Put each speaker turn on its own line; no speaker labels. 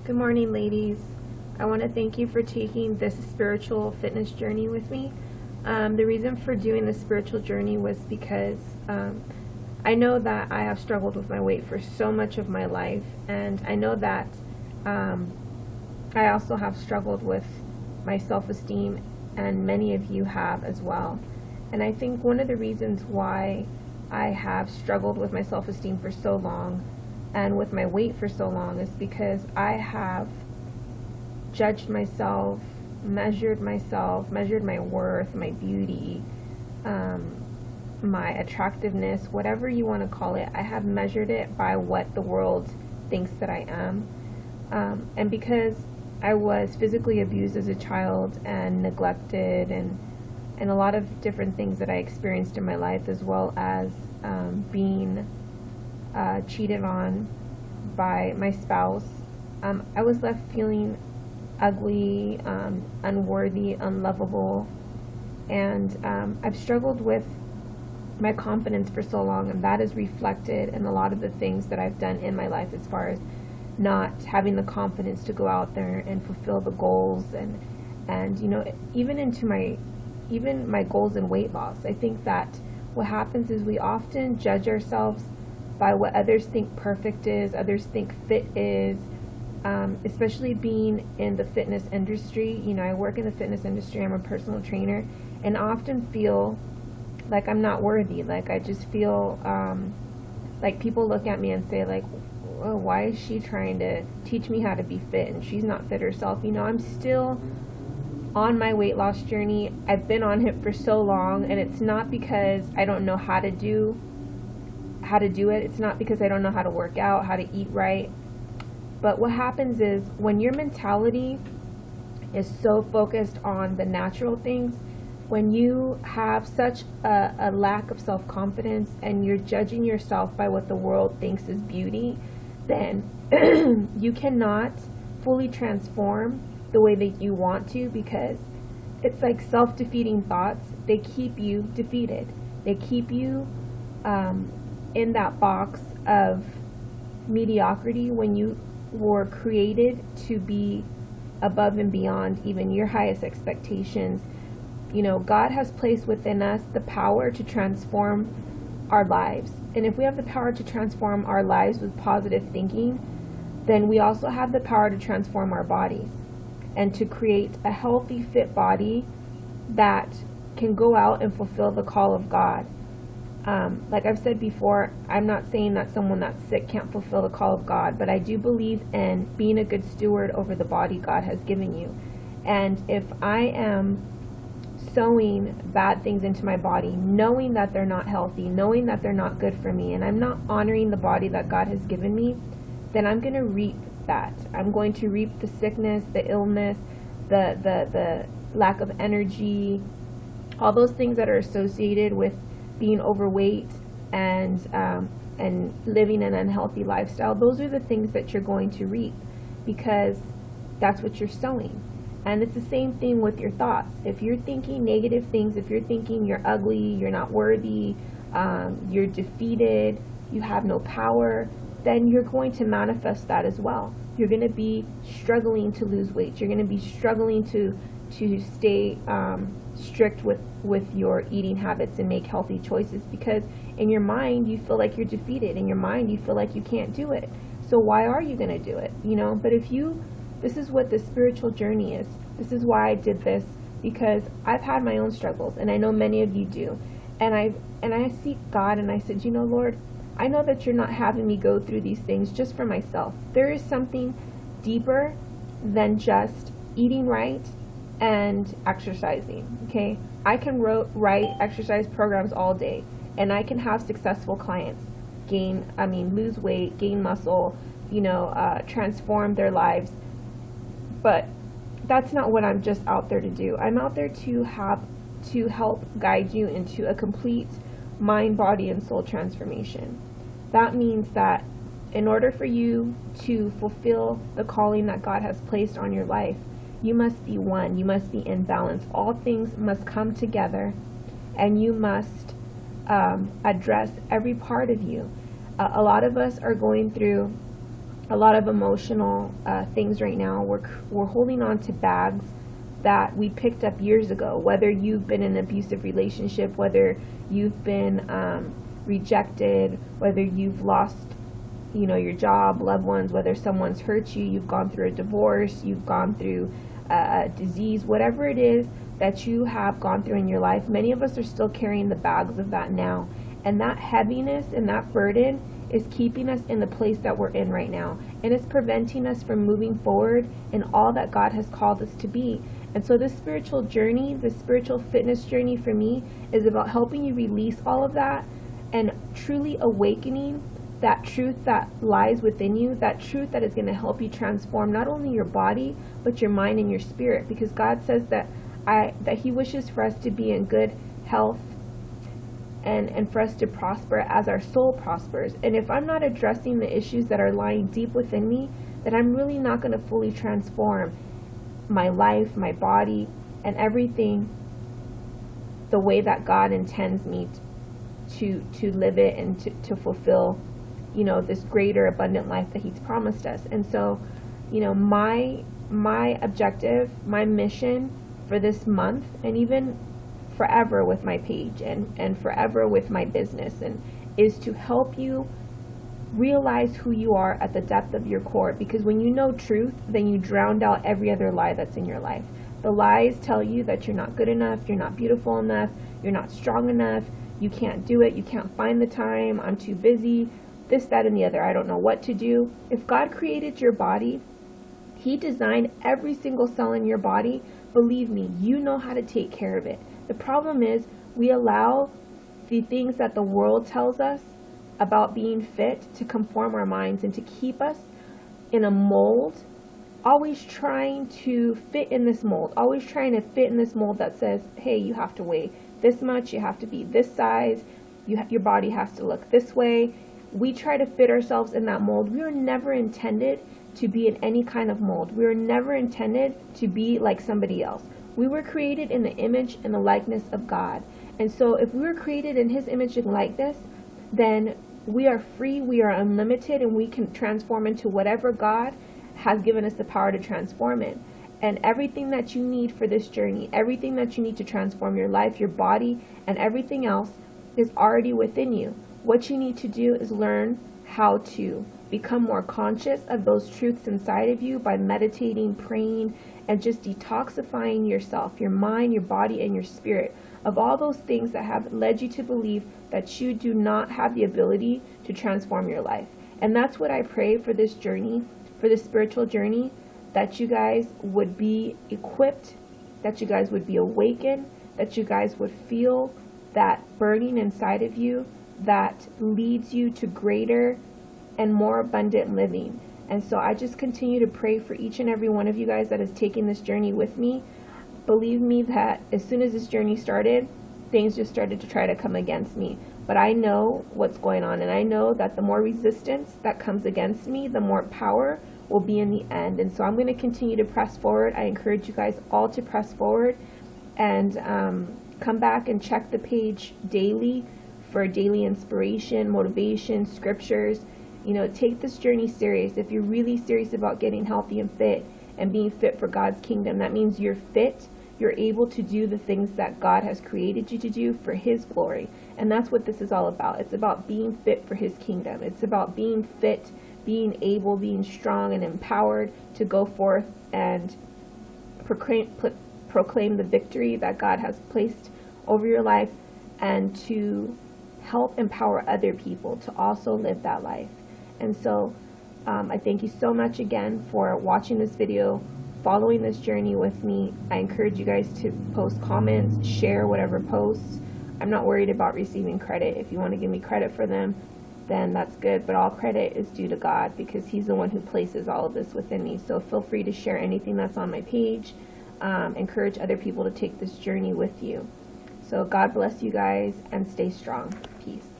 Good morning, ladies. I want to thank you for taking this spiritual fitness journey with me. The reason for doing the spiritual journey was because I know that I have struggled with my weight for so much of my life, and I know that I also have struggled with my self-esteem, and many of you have as well. And I think one of the reasons why I have struggled with my self-esteem for so long and with my weight for so long is because I have judged myself, measured my worth, my beauty, my attractiveness, whatever you want to call it. I have measured it by what the world thinks that I am. And because I was physically abused as a child and neglected and a lot of different things that I experienced in my life, as well as being cheated on by my spouse, I was left feeling ugly, unworthy, unlovable, and I've struggled with my confidence for so long, and that is reflected in a lot of the things that I've done in my life as far as not having the confidence to go out there and fulfill the goals and you know, even my goals in weight loss. I think that what happens is we often judge ourselves by what others think perfect is, others think fit is, especially being in the fitness industry. You know, I work in the fitness industry, I'm a personal trainer, and I often feel like I'm not worthy. Like I just feel like people look at me and say like, oh, why is she trying to teach me how to be fit and she's not fit herself? You know, I'm still on my weight loss journey. I've been on it for so long, and it's not because I don't know how to do it. It's not because I don't know how to work out, how to eat right. But what happens is when your mentality is so focused on the natural things, when you have such a lack of self-confidence and you're judging yourself by what the world thinks is beauty, then you cannot fully transform the way that you want to, because it's like self-defeating thoughts. They keep you defeated. They keep you in that box of mediocrity when you were created to be above and beyond even your highest expectations. You know, God has placed within us the power to transform our lives. And if we have the power to transform our lives with positive thinking, then we also have the power to transform our bodies and to create a healthy, fit body that can go out and fulfill the call of God. Like I've said before, I'm not saying that someone that's sick can't fulfill the call of God, but I do believe in being a good steward over the body God has given you. And if I am sowing bad things into my body, knowing that they're not healthy, knowing that they're not good for me, and I'm not honoring the body that God has given me, then I'm going to reap that. I'm going to reap the sickness, the illness, the lack of energy, all those things that are associated with being overweight and living an unhealthy lifestyle. Those are the things that you're going to reap, because that's what you're sowing. And it's the same thing with your thoughts. If you're thinking negative things, if you're thinking you're ugly, you're not worthy, you're defeated, you have no power, then you're going to manifest that as well. You're going to be struggling to lose weight. You're going to be struggling to stay strict with your eating habits and make healthy choices, because in your mind you feel like you're defeated. In your mind you feel like you can't do it. So why are you going to do it? You know, but this is what the spiritual journey is. This is why I did this, because I've had my own struggles, and I know many of you do. And I seek God, and I said, you know, Lord, I know that you're not having me go through these things just for myself. There is something deeper than just eating right and exercising, okay? I can write exercise programs all day, and I can have successful clients lose weight, gain muscle, you know, transform their lives. But that's not what I'm just out there to do. I'm out there to help guide you into a complete mind, body, and soul transformation. That means that in order for you to fulfill the calling that God has placed on your life, you must be one. You must be in balance. All things must come together, and you must address every part of you. A lot of us are going through a lot of emotional things right now. We're holding on to bags that we picked up years ago, whether you've been in an abusive relationship, whether you've been rejected, whether you've lost, your job, loved ones, whether someone's hurt you, you've gone through a divorce, you've gone through a disease, whatever it is that you have gone through in your life. Many of us are still carrying the bags of that now. And that heaviness and that burden is keeping us in the place that we're in right now. And it's preventing us from moving forward in all that God has called us to be. And so this spiritual journey, the spiritual fitness journey for me, is about helping you release all of that and truly awakening that truth that lies within you, that truth that is going to help you transform not only your body, but your mind and your spirit. Because God says that He wishes for us to be in good health and for us to prosper as our soul prospers. And if I'm not addressing the issues that are lying deep within me, then I'm really not going to fully transform my life, my body, and everything the way that God intends me to live it and to fulfill, this greater abundant life that He's promised us. And so, my objective, my mission for this month, and even forever with my page and forever with my business, and is to help you realize who you are at the depth of your core. Because when you know truth, then you drown out every other lie that's in your life. The lies tell you that you're not good enough, you're not beautiful enough, you're not strong enough, you can't do it, you can't find the time, I'm too busy, this, that, and the other, I don't know what to do. If God created your body, He designed every single cell in your body. Believe me, you know how to take care of it. The problem is we allow the things that the world tells us about being fit to conform our minds and to keep us in a mold, always trying to fit in this mold, always trying to fit in this mold that says, hey, you have to weigh this much, you have to be this size, your body has to look this way. We try to fit ourselves in that mold. We were never intended to be in any kind of mold. We were never intended to be like somebody else. We were created in the image and the likeness of God. And so if we were created in His image and likeness, then we are free, we are unlimited, and we can transform into whatever God has given us the power to transform in. And everything that you need for this journey, everything that you need to transform your life, your body, and everything else is already within you. What you need to do is learn how to become more conscious of those truths inside of you by meditating, praying, and just detoxifying yourself, your mind, your body, and your spirit of all those things that have led you to believe that you do not have the ability to transform your life. And that's what I pray for this journey, for this spiritual journey, that you guys would be equipped, that you guys would be awakened, that you guys would feel that burning inside of you that leads you to greater and more abundant living. And so I just continue to pray for each and every one of you guys that is taking this journey with me. Believe me that as soon as this journey started, things just started to try to come against me. But I know what's going on, and I know that the more resistance that comes against me, the more power will be in the end. And so I'm going to continue to press forward. I encourage you guys all to press forward and come back and check the page daily for daily inspiration, motivation, scriptures. Take this journey serious. If you're really serious about getting healthy and fit and being fit for God's kingdom, that means you're fit. You're able to do the things that God has created you to do for His glory. And that's what this is all about. It's about being fit for His kingdom. It's about being fit, being able, being strong and empowered to go forth and proclaim the victory that God has placed over your life, and to help empower other people to also live that life. And so I thank you so much again for watching this video, following this journey with me. I encourage you guys to post comments, share whatever posts. I'm not worried about receiving credit. If you want to give me credit for them, then that's good. But all credit is due to God, because He's the one who places all of this within me. So feel free to share anything that's on my page. Encourage other people to take this journey with you. So God bless you guys, and stay strong. Peace.